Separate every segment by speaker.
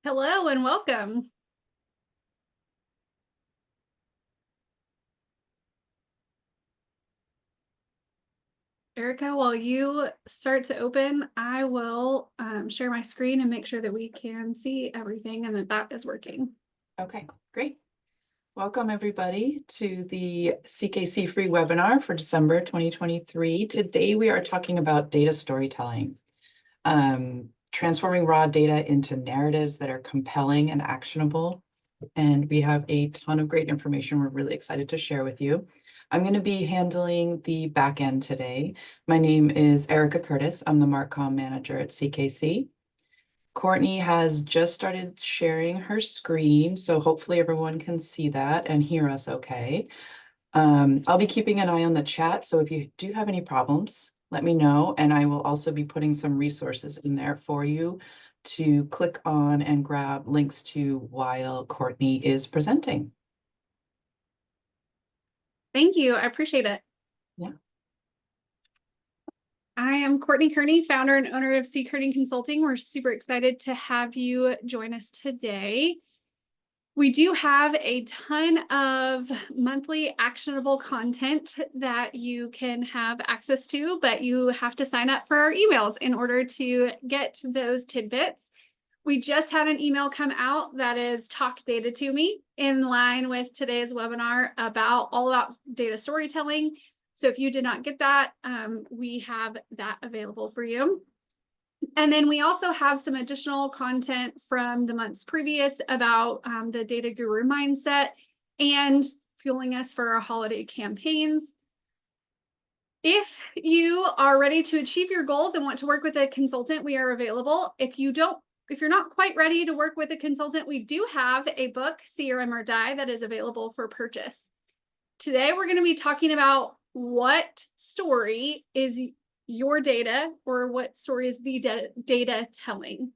Speaker 1: Hello and welcome. Erica, while you start to open, I will share my screen and make sure that we can see everything and that is working.
Speaker 2: Okay, great. Welcome everybody to the CKC free webinar for December 2023. Today we are talking about data storytelling, transforming raw data into narratives that are compelling and actionable. And we have a ton of great information we're really excited to share with you. I'm going to be handling the back end today. My name is Erica Curtis. I'm the Marcom manager at CKC. Courtney has just started sharing her screen, so hopefully everyone can see that and hear us okay. I'll be keeping an eye on the chat, so if you do have any problems, let me know, and I will also be putting some resources in there for you to click on and grab links to while Courtney is presenting.
Speaker 1: Thank you. I appreciate it.
Speaker 2: Yeah.
Speaker 1: I am Courtney Kearney, founder and owner of C Kearney Consulting. We're super excited to have you join us today. We do have a ton of monthly actionable content that you can have access to, but you have to sign up for our emails in order to get those tidbits. We just had an email come out that is Talk Data to Me in line with today's webinar all about data storytelling. So if you did not get that, we have that available for you. And then we also have some additional content from the months previous about the data guru mindset and fueling us for our holiday campaigns. If you are ready to achieve your goals and want to work with a consultant, we are available. If you're not quite ready to work with a consultant, we do have a book, CRM or Die, that is available for purchase. Today, we're going to be talking about what story is your data, or what story is the data telling.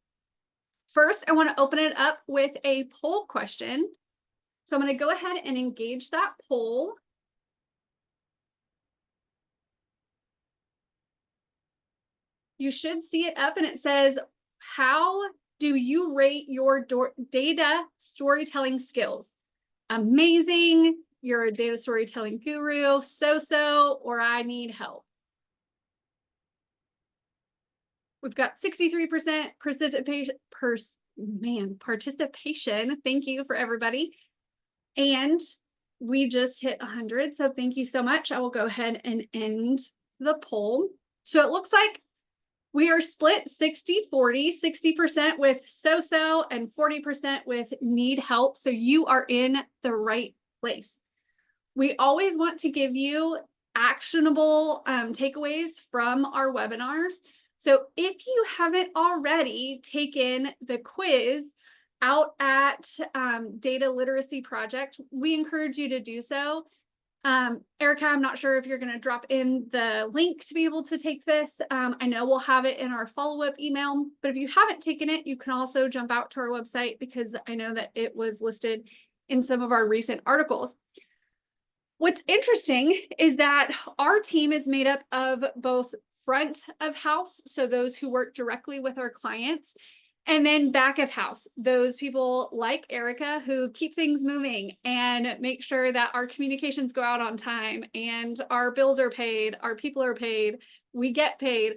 Speaker 1: First, I want to open it up with a poll question. So I'm going to go ahead and engage that poll. You should see it up and it says, how do you rate your data storytelling skills? Amazing, you're a data storytelling guru, so-so, or I need help. We've got 63% participation. Thank you for everybody. And we just hit 100. So thank you so much. I will go ahead and end the poll. So it looks like we are split 60-40, 60% with so-so and 40% with need help. So you are in the right place. We always want to give you actionable takeaways from our webinars. So if you haven't already taken the quiz out at Data Literacy Project, we encourage you to do so. Erica, I'm not sure if you're going to drop in the link to be able to take this. I know we'll have it in our follow-up email, but if you haven't taken it, you can also jump out to our website because I know that it was listed in some of our recent articles. What's interesting is that our team is made up of both front of house, so those who work directly with our clients, and then back of house, those people like Erica who keep things moving and make sure that our communications go out on time and our bills are paid, our people are paid, we get paid.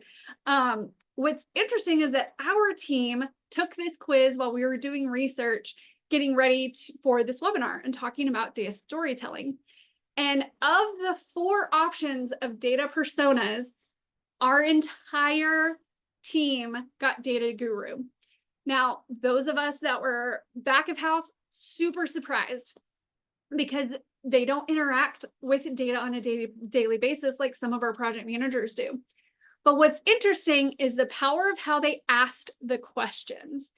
Speaker 1: What's interesting is that our team took this quiz while we were doing research, getting ready for this webinar and talking about data storytelling. And of the 4 options of data personas, our entire team got data guru. Now, those of us that were back of house, super surprised because they don't interact with data on a daily basis like some of our project managers do. But what's interesting is the power of how they asked the questions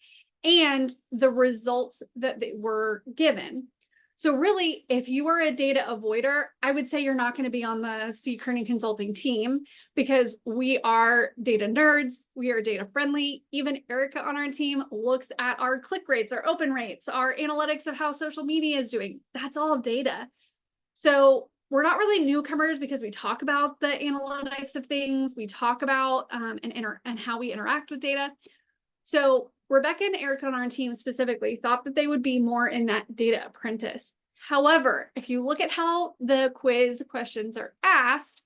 Speaker 1: and the results that they were given. So really, if you are a data avoider, I would say you're not going to be on the C Kearney Consulting team because we are data nerds, we are data friendly. Even Erica on our team looks at our click rates, our open rates, our analytics of how social media is doing. That's all data. So we're not really newcomers because we talk about the analytics of things, we talk about and how we interact with data. So Rebecca and Erica on our team specifically thought that they would be more in that data apprentice. However, if you look at how the quiz questions are asked,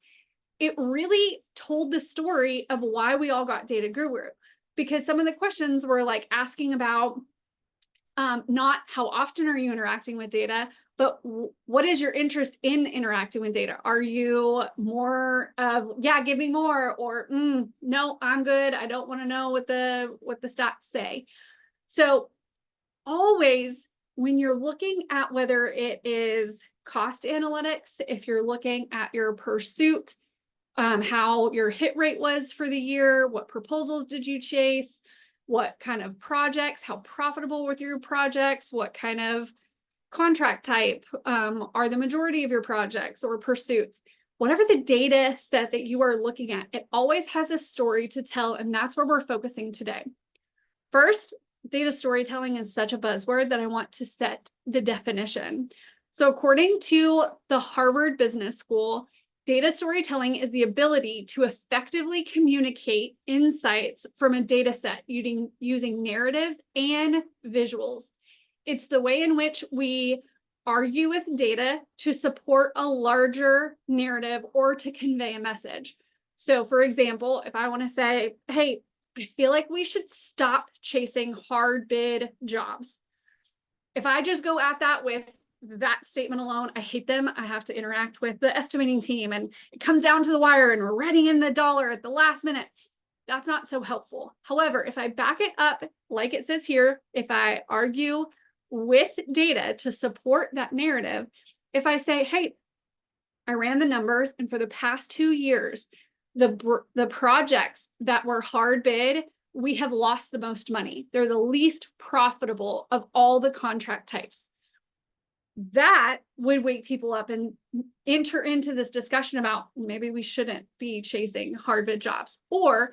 Speaker 1: it really told the story of why we all got data guru, because some of the questions were like asking about not how often are you interacting with data, but what is your interest in interacting with data? Are you more of, yeah, give me more, or no, I'm good. I don't want to know what the stats say. So always when you're looking at whether it is cost analytics, if you're looking at your pursuit, how your hit rate was for the year, what proposals did you chase, what kind of projects, how profitable were your projects, what kind of contract type are the majority of your projects or pursuits. Whatever the data set that you are looking at, it always has a story to tell, and that's where we're focusing today. First, data storytelling is such a buzzword that I want to set the definition. So according to the Harvard Business School, data storytelling is the ability to effectively communicate insights from a data set using narratives and visuals. It's the way in which we argue with data to support a larger narrative or to convey a message. So for example, if I want to say, hey, I feel like we should stop chasing hard bid jobs. If I just go at that with that statement alone, I hate them. I have to interact with the estimating team and it comes down to the wire and we're writing in the dollar at the last minute. That's not so helpful. However, if I back it up, like it says here, if I argue with data to support that narrative, if I say, hey, I ran the numbers and for the past 2 years, the projects that were hard bid, we have lost the most money. They're the least profitable of all the contract types. That would wake people up and enter into this discussion about maybe we shouldn't be chasing hard bid jobs, or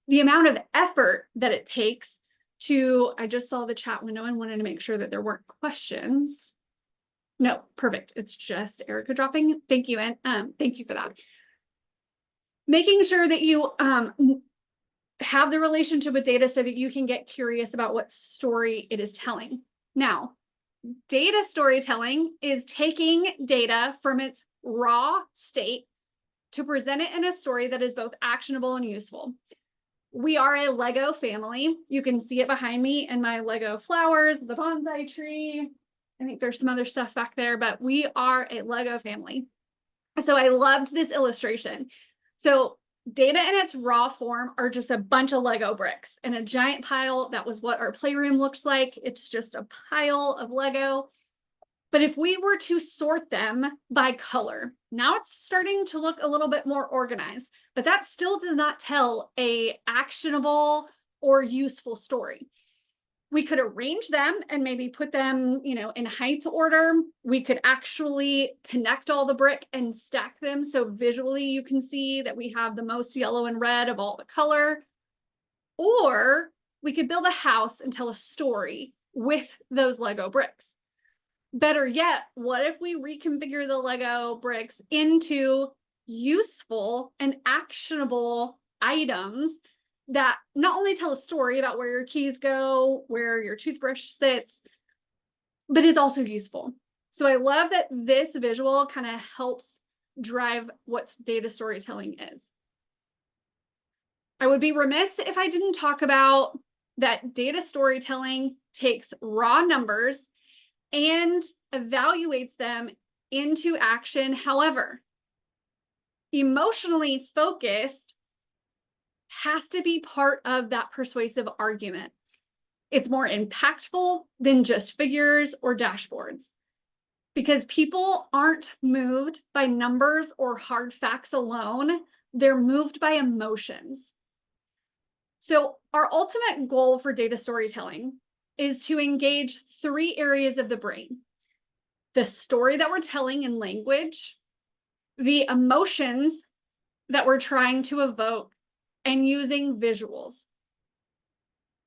Speaker 1: the amount of effort that it takes to, I just saw the chat window and wanted to make sure that there weren't questions. No, perfect. It's just Erica dropping. Thank you. And thank you for that. Making sure that you have the relationship with data so that you can get curious about what story it is telling. Now, data storytelling is taking data from its raw state to present it in a story that is both actionable and useful. We are a Lego family. You can see it behind me in my Lego flowers, the bonsai tree. I think there's some other stuff back there, but we are a Lego family. So I loved this illustration. So data in its raw form are just a bunch of Lego bricks in a giant pile. That was what our playroom looks like. It's just a pile of Lego. But if we were to sort them by color, now it's starting to look a little bit more organized, but that still does not tell a actionable or useful story. We could arrange them and maybe put them, in height order. We could actually connect all the brick and stack them. So visually you can see that we have the most yellow and red of all the color. Or we could build a house and tell a story with those Lego bricks. Better yet, what if we reconfigure the Lego bricks into useful and actionable items that not only tell a story about where your keys go, where your toothbrush sits, but is also useful. So I love that this visual kind of helps drive what data storytelling is. I would be remiss if I didn't talk about that data storytelling takes raw numbers and evaluates them into action. However, emotionally focused has to be part of that persuasive argument. It's more impactful than just figures or dashboards, because people aren't moved by numbers or hard facts alone. They're moved by emotions. So our ultimate goal for data storytelling is to engage 3 areas of the brain: the story that we're telling in language, the emotions that we're trying to evoke, and using visuals.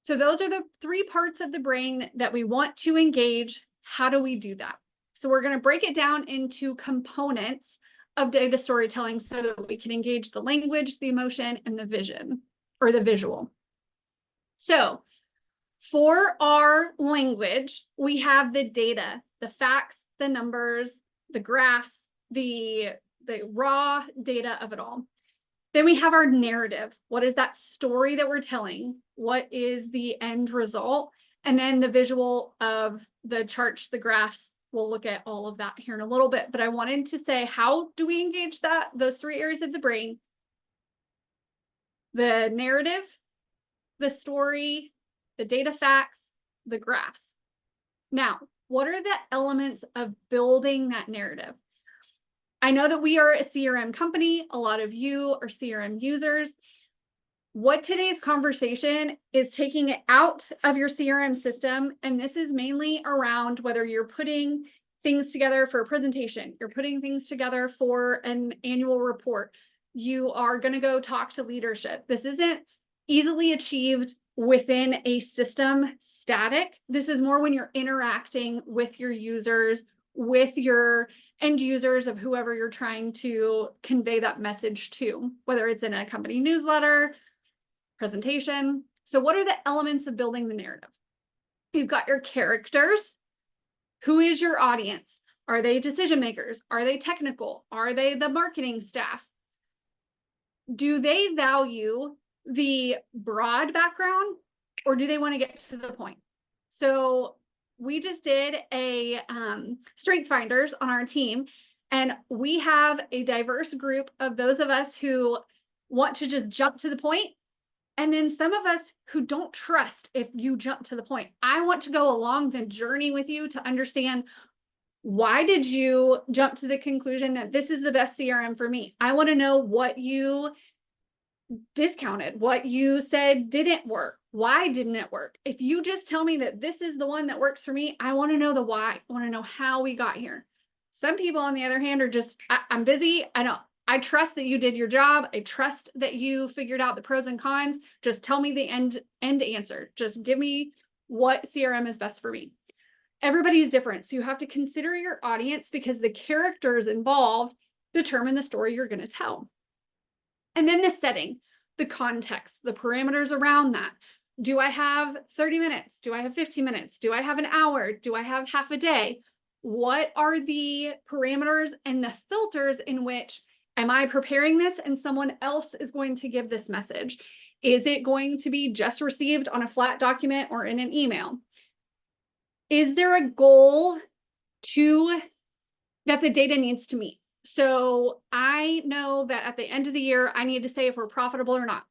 Speaker 1: So those are the 3 parts of the brain that we want to engage. How do we do that? So we're going to break it down into components of data storytelling so that we can engage the language, the emotion, and the vision or the visual. So for our language, we have the data, the facts, the numbers, the graphs, the raw data of it all. Then we have our narrative. What is that story that we're telling? What is the end result? And then the visual of the charts, the graphs. We'll look at all of that here in a little bit, but I wanted to say, how do we engage those three areas of the brain? The narrative, the story, the data facts, the graphs. Now, what are the elements of building that narrative? I know that we are a CRM company. A lot of you are CRM users. What today's conversation is taking it out of your CRM system, and this is mainly around whether you're putting things together for a presentation, you're putting things together for an annual report, you are going to go talk to leadership. This isn't easily achieved within a system static. This is more when you're interacting with your users, with your end users of whoever you're trying to convey that message to, whether it's in a company newsletter, presentation. So what are the elements of building the narrative? You've got your characters. Who is your audience? Are they decision makers? Are they technical? Are they the marketing staff? Do they value the broad background, or do they want to get to the point? So we just did a strength finders on our team, and we have a diverse group of those of us who want to just jump to the point, and then some of us who don't trust if you jump to the point. I want to go along the journey with you to understand, why did you jump to the conclusion that this is the best CRM for me? I want to know what you discounted, what you said didn't work. Why didn't it work? If you just tell me that this is the one that works for me, I want to know the why. I want to know how we got here. Some people, on the other hand, are just, I'm busy. I trust that you did your job. I trust that you figured out the pros and cons. Just tell me the end answer. Just give me what CRM is best for me. Everybody's different. So you have to consider your audience, because the characters involved determine the story you're going to tell. And then the setting, the context, the parameters around that. Do I have 30 minutes? Do I have 15 minutes? Do I have an hour? Do I have half a day? What are the parameters and the filters in which, am I preparing this and someone else is going to give this message? Is it going to be just received on a flat document or in an email? Is there a goal that the data needs to meet? So I know that at the end of the year, I need to say if we're profitable or not.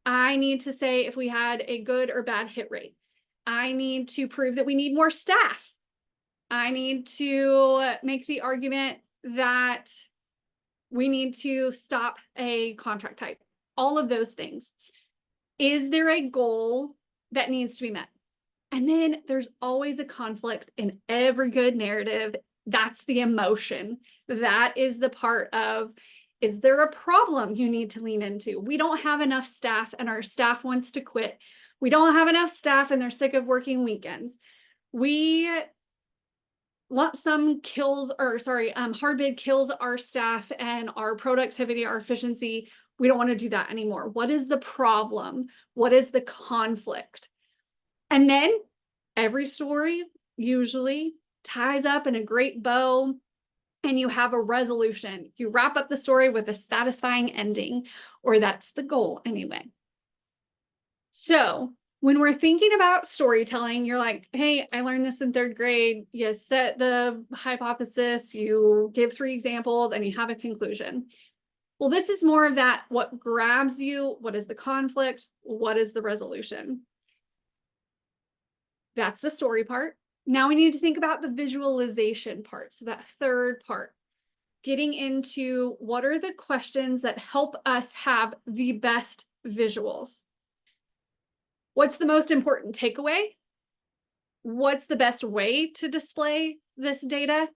Speaker 1: I need to say if we had a good or bad hit rate. I need to prove that we need more staff. I need to make the argument that we need to stop a contract type. All of those things. Is there a goal that needs to be met? And then there's always a conflict in every good narrative. That's the emotion. That is the part of, is there a problem you need to lean into? We don't have enough staff and our staff wants to quit. We don't have enough staff and they're sick of working weekends. Hard bid kills our staff and our productivity, our efficiency. We don't want to do that anymore. What is the problem? What is the conflict? And then every story usually ties up in a great bow and you have a resolution. You wrap up the story with a satisfying ending, or that's the goal anyway. So when we're thinking about storytelling, you're like, hey, I learned this in 3rd grade. You set the hypothesis, you give 3 examples, and you have a conclusion. Well, this is more of that. What grabs you? What is the conflict? What is the resolution? That's the story part. Now we need to think about the visualization part. So that 3rd part, getting into what are the questions that help us have the best visuals? What's the most important takeaway? What's the best way to display this data?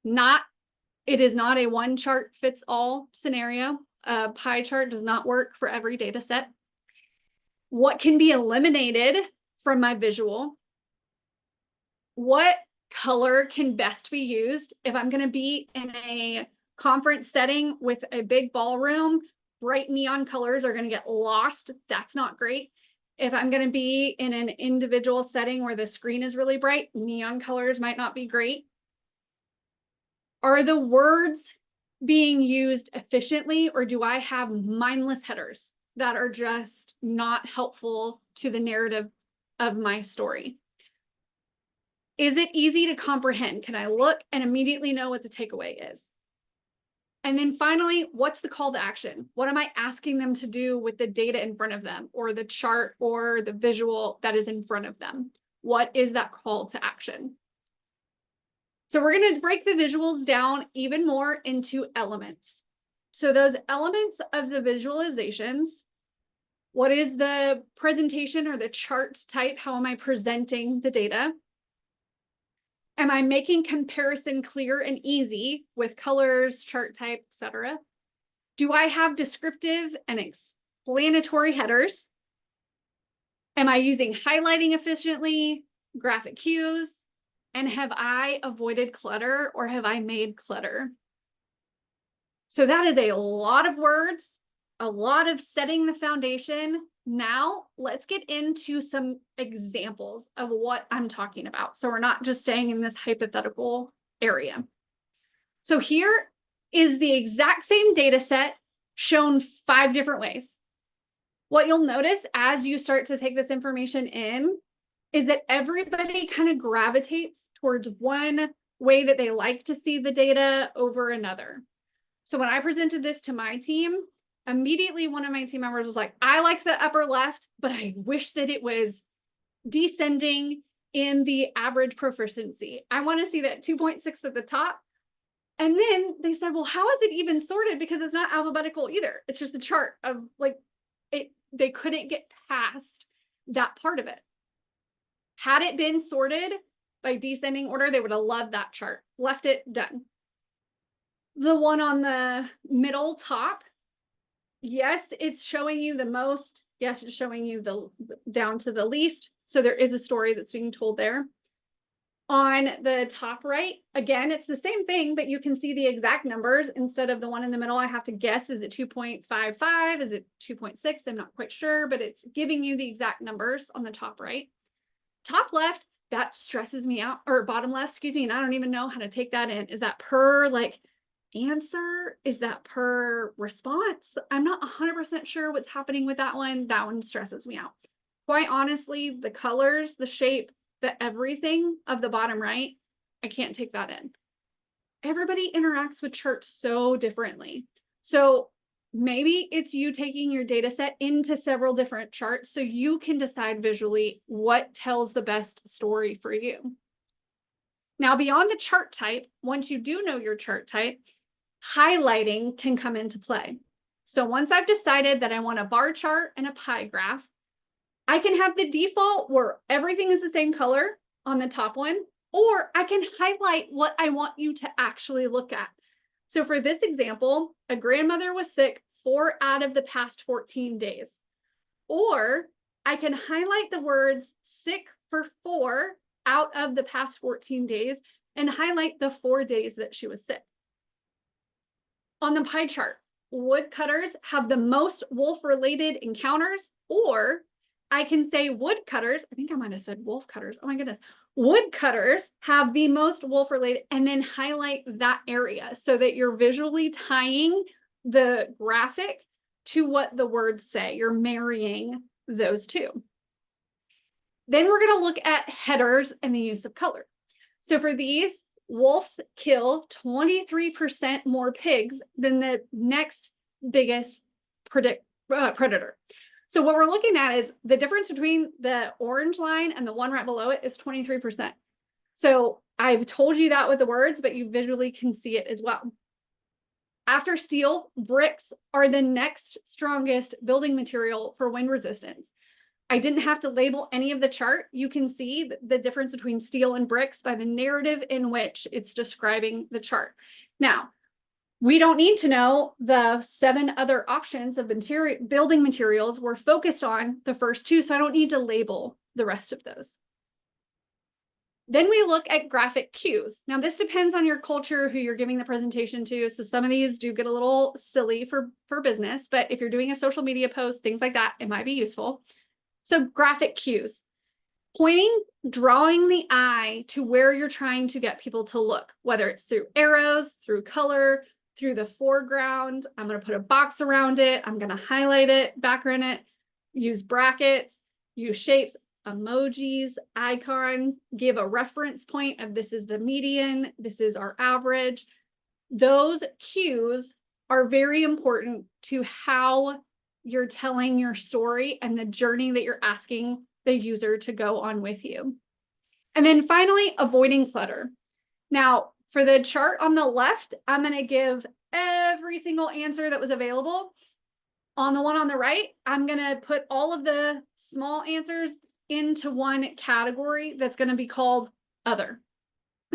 Speaker 1: It is not a one chart fits all scenario. A pie chart does not work for every data set. What can be eliminated from my visual? What color can best be used? If I'm going to be in a conference setting with a big ballroom, bright neon colors are going to get lost. That's not great. If I'm going to be in an individual setting where the screen is really bright, neon colors might not be great. Are the words being used efficiently, or do I have mindless headers that are just not helpful to the narrative of my story? Is it easy to comprehend? Can I look and immediately know what the takeaway is? And then finally, what's the call to action? What am I asking them to do with the data in front of them, or the chart or the visual that is in front of them? What is that call to action? So we're going to break the visuals down even more into elements. So those elements of the visualizations, what is the presentation or the chart type? How am I presenting the data? Am I making comparison clear and easy with colors, chart type, etc.? Do I have descriptive and explanatory headers? Am I using highlighting efficiently, graphic cues? And have I avoided clutter, or have I made clutter? So that is a lot of words, a lot of setting the foundation. Now let's get into some examples of what I'm talking about, so we're not just staying in this hypothetical area. So here is the exact same data set shown 5 different ways. What you'll notice as you start to take this information in is that everybody kind of gravitates towards one way that they like to see the data over another. So when I presented this to my team, immediately one of my team members was like, I like the upper left, but I wish that it was descending in the average proficiency. I want to see that 2.6 at the top. And then they said, well, how is it even sorted? Because it's not alphabetical either. It's just a chart of like it. They couldn't get past that part of it. Had it been sorted by descending order, they would have loved that chart. Left it, done. The one on the middle top, yes, it's showing you the most. Yes, it's showing you the down to the least. So there is a story that's being told there. On the top right, again, it's the same thing, but you can see the exact numbers instead of the one in the middle. I have to guess, is it 2.55? Is it 2.6? I'm not quite sure, but it's giving you the exact numbers on the top right. Top left, that stresses me out, or bottom left, excuse me, and I don't even know how to take that in. Is that per like answer? Is that per response? I'm not 100% sure what's happening with that one. That one stresses me out. Quite honestly, the colors, the shape, the everything of the bottom right, I can't take that in. Everybody interacts with charts so differently. So maybe it's you taking your data set into several different charts so you can decide visually what tells the best story for you. Now, beyond the chart type, once you do know your chart type, highlighting can come into play. So once I've decided that I want a bar chart and a pie graph, I can have the default where everything is the same color on the top one, or I can highlight what I want you to actually look at. So for this example, a grandmother was sick 4 out of the past 14 days. Or I can highlight the words sick for 4 out of the past 14 days and highlight the 4 days that she was sick. On the pie chart, woodcutters have the most wolf-related encounters, or I can say woodcutters, I think I might have said wolf cutters. Oh my goodness. Woodcutters have the most wolf-related, and then highlight that area so that you're visually tying the graphic to what the words say. You're marrying those two. Then we're going to look at headers and the use of color. So for these, wolves kill 23% more pigs than the next biggest predator. So what we're looking at is the difference between the orange line and the one right below it is 23%. So I've told you that with the words, but you visually can see it as well. After steel, bricks are the next strongest building material for wind resistance. I didn't have to label any of the chart. You can see the difference between steel and bricks by the narrative in which it's describing the chart. Now, we don't need to know the 7 other options of building materials. We're focused on the first 2, so I don't need to label the rest of those. Then we look at graphic cues. Now, this depends on your culture, who you're giving the presentation to. So some of these do get a little silly for business, but if you're doing a social media post, things like that, it might be useful. So graphic cues, pointing, drawing the eye to where you're trying to get people to look, whether it's through arrows, through color, through the foreground. I'm going to put a box around it. I'm going to highlight it, background it, use brackets, use shapes, emojis, icons, give a reference point of this is the median, this is our average. Those cues are very important to how you're telling your story and the journey that you're asking the user to go on with you. And then finally, avoiding clutter. Now, for the chart on the left, I'm going to give every single answer that was available. On the one on the right, I'm going to put all of the small answers into one category that's going to be called other.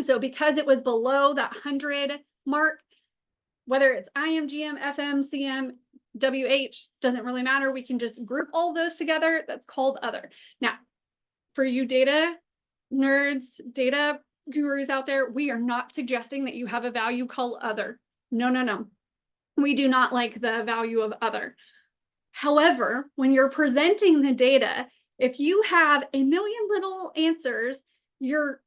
Speaker 1: So because it was below that 100 mark, whether it's IM, GM, FM, CM, WH, doesn't really matter. We can just group all those together. That's called other. Now, for you data nerds, data gurus out there, we are not suggesting that you have a value called other. No, no, no. We do not like the value of other. However, when you're presenting the data, if you have a million little answers, you're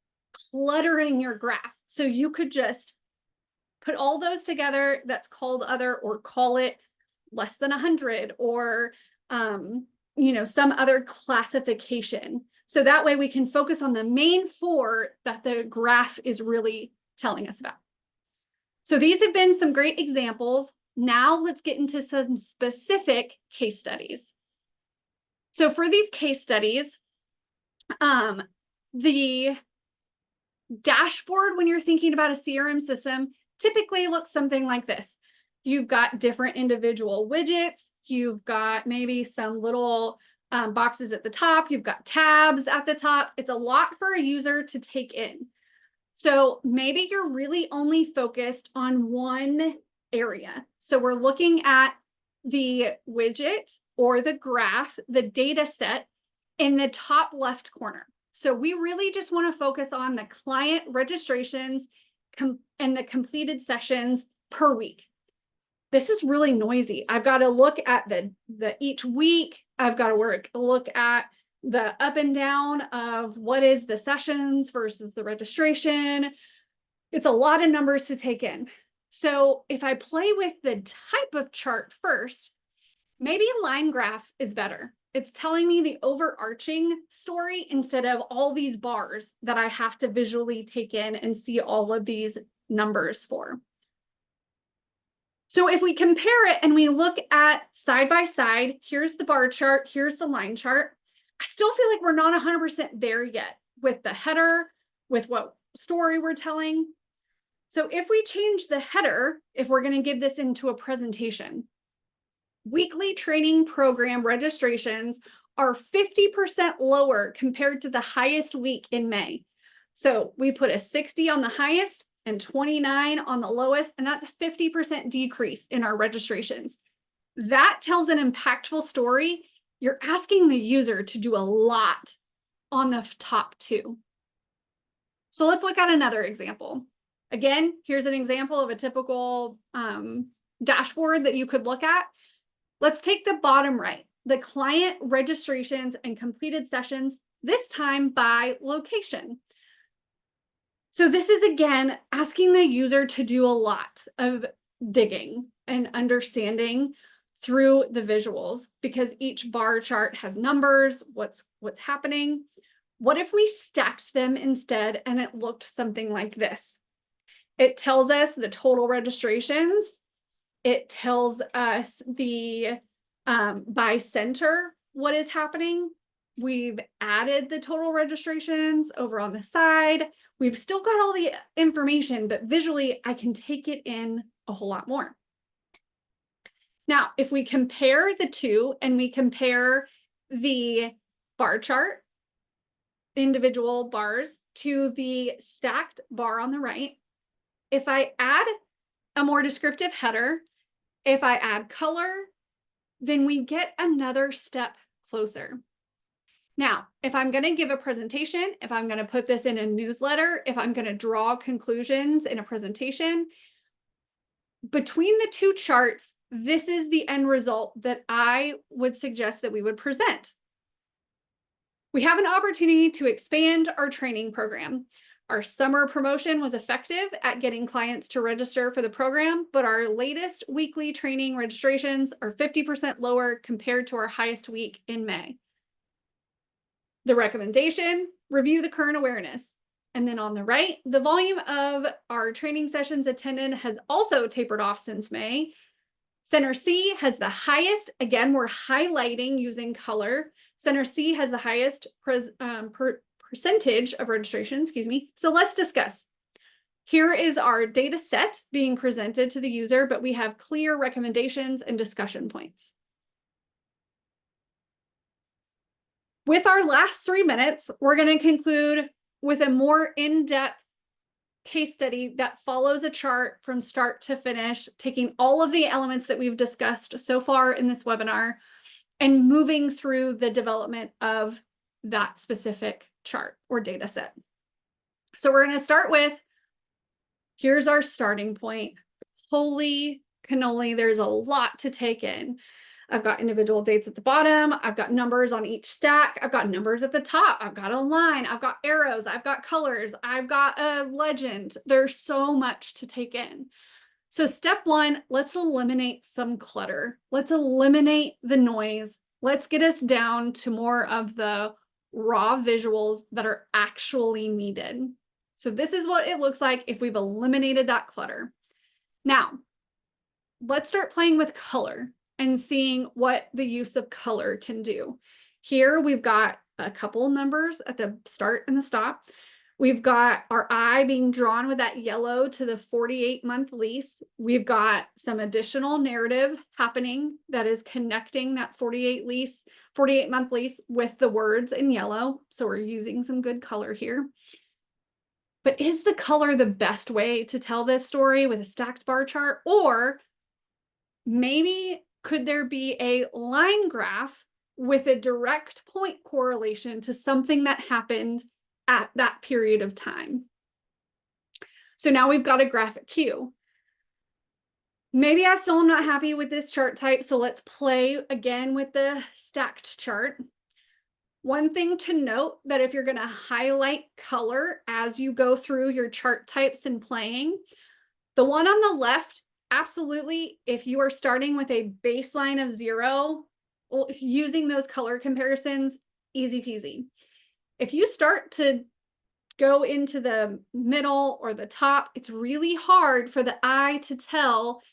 Speaker 1: cluttering your graph. So you could just put all those together, that's called other, or call it less than 100, or some other classification. So that way we can focus on the main four that the graph is really telling us about. So these have been some great examples. Now let's get into some specific case studies. So for these case studies, the dashboard, when you're thinking about a CRM system, typically looks something like this. You've got different individual widgets. You've got maybe some little boxes at the top. You've got tabs at the top. It's a lot for a user to take in. So maybe you're really only focused on one area. So we're looking at the widget or the graph, the data set in the top left corner. So we really just want to focus on the client registrations and the completed sessions per week. This is really noisy. I've got to look at the each week. I've got to look at the up and down of what is the sessions versus the registration. It's a lot of numbers to take in. So if I play with the type of chart first, maybe a line graph is better. It's telling me the overarching story instead of all these bars that I have to visually take in and see all of these numbers for. So if we compare it and we look at side by side, here's the bar chart, here's the line chart. I still feel like we're not 100% there yet with the header, with what story we're telling. So if we change the header, if we're going to give this into a presentation, weekly training program registrations are 50% lower compared to the highest week in May. So we put a 60 on the highest and 29 on the lowest, and that's a 50% decrease in our registrations. That tells an impactful story. You're asking the user to do a lot on the top two. So let's look at another example. Again, here's an example of a typical dashboard that you could look at. Let's take the bottom right, the client registrations and completed sessions, this time by location. So this is, again, asking the user to do a lot of digging and understanding through the visuals, because each bar chart has numbers, what's happening. What if we stacked them instead and it looked something like this? It tells us the total registrations. It tells us the by center what is happening. We've added the total registrations over on the side. We've still got all the information, but visually I can take it in a whole lot more. Now, if we compare the two and we compare the bar chart, individual bars, to the stacked bar on the right, if I add a more descriptive header, if I add color, then we get another step closer. Now, if I'm going to give a presentation, if I'm going to put this in a newsletter, if I'm going to draw conclusions in a presentation, between the two charts, this is the end result that I would suggest that we would present. We have an opportunity to expand our training program. Our summer promotion was effective at getting clients to register for the program, but our latest weekly training registrations are 50% lower compared to our highest week in May. The recommendation, review the current awareness. And then on the right, the volume of our training sessions attended has also tapered off since May. Center C has the highest, again, we're highlighting using color. Center C has the highest percentage of registration, So let's discuss. Here is our data set being presented to the user, but we have clear recommendations and discussion points. With our last 3 minutes, we're going to conclude with a more in-depth case study that follows a chart from start to finish, taking all of the elements that we've discussed so far in this webinar and moving through the development of that specific chart or data set. So we're going to start with, here's our starting point. Holy cannoli, there's a lot to take in. I've got individual dates at the bottom. I've got numbers on each stack. I've got numbers at the top. I've got a line. I've got arrows. I've got colors. I've got a legend. There's so much to take in. So step one, let's eliminate some clutter. Let's eliminate the noise. Let's get us down to more of the raw visuals that are actually needed. So this is what it looks like if we've eliminated that clutter. Now, let's start playing with color and seeing what the use of color can do. Here we've got a couple numbers at the start and the stop. We've got our eye being drawn with that yellow to the 48-month lease. We've got some additional narrative happening that is connecting that 48-month lease with the words in yellow. So we're using some good color here. But is the color the best way to tell this story with a stacked bar chart? Or maybe could there be a line graph with a direct point correlation to something that happened at that period of time? So now we've got a graphic cue. Maybe I still am not happy with this chart type, so let's play again with the stacked chart. One thing to note that if you're going to highlight color as you go through your chart types and playing, the one on the left, absolutely, if you are starting with a baseline of 0, using those color comparisons, easy peasy. If you start to go into the middle or the top, it's really hard for the eye to tell,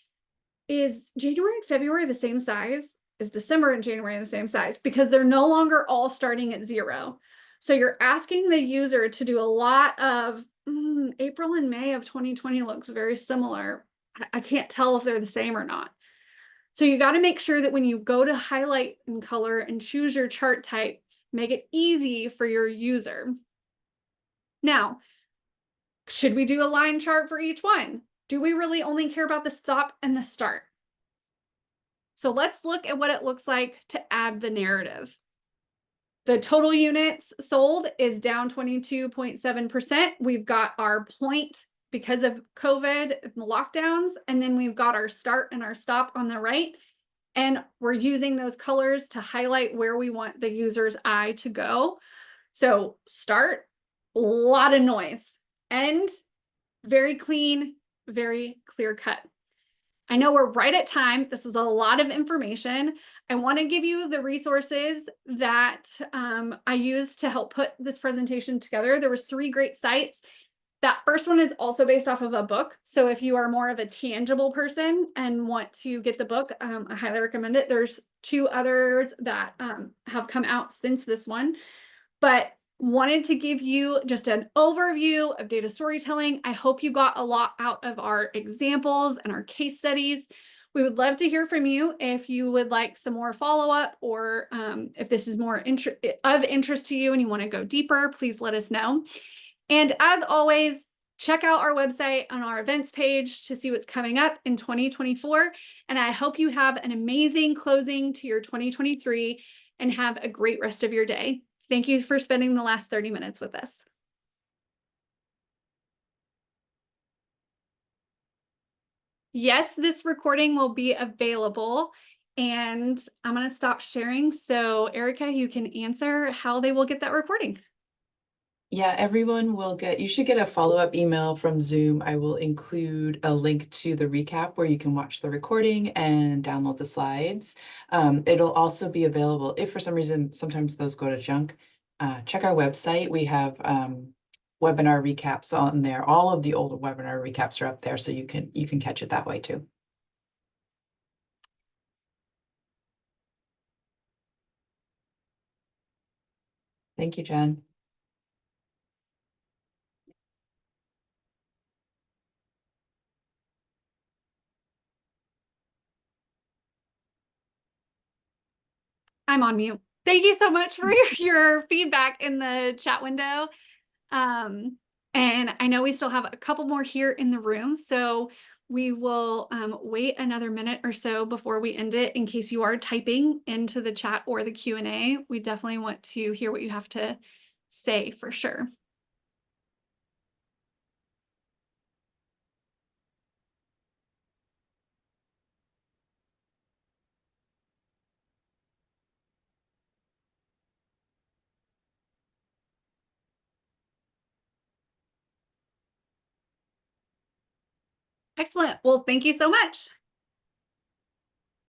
Speaker 1: is January and February the same size? Is December and January the same size? Because they're no longer all starting at 0. So you're asking the user to do a lot of April and May of 2020 looks very similar. I can't tell if they're the same or not. So you got to make sure that when you go to highlight in color and choose your chart type, make it easy for your user. Now, should we do a line chart for each one? Do we really only care about the stop and the start? So let's look at what it looks like to add the narrative. The total units sold is down 22.7%. We've got our point because of COVID and the lockdowns, and then we've got our start and our stop on the right. And we're using those colors to highlight where we want the user's eye to go. So start, a lot of noise. End, very clean, very clear cut. I know we're right at time. This was a lot of information. I want to give you the resources that I used to help put this presentation together. There was 3 great sites. That first one is also based off of a book. So if you are more of a tangible person and want to get the book, I highly recommend it. There's 2 others that have come out since this one, but wanted to give you just an overview of data storytelling. I hope you got a lot out of our examples and our case studies. We would love to hear from you if you would like some more follow-up, or if this is more of interest to you and you want to go deeper, please let us know. And as always, check out our website on our events page to see what's coming up in 2024. And I hope you have an amazing closing to your 2023 and have a great rest of your day. Thank you for spending the last 30 minutes with us. Yes, this recording will be available And I'm going to stop sharing so Erica, you can answer how they will get that recording.
Speaker 2: Yeah, everyone will you should get a follow-up email from Zoom. I will include a link to the recap where you can watch the recording and download the slides. It'll also be available if for some reason, sometimes those go to junk. Check our website. We have webinar recaps on there. All of the old webinar recaps are up there, so you can catch it that way too. Thank you, Jen.
Speaker 1: I'm on mute. Thank you so much for your feedback in the chat window. And I know we still have a couple more here in the room, so we will wait another minute or so before we end it in case you are typing into the chat or the Q&A. We definitely want to hear what you have to say for sure. Excellent. Well, thank you so much.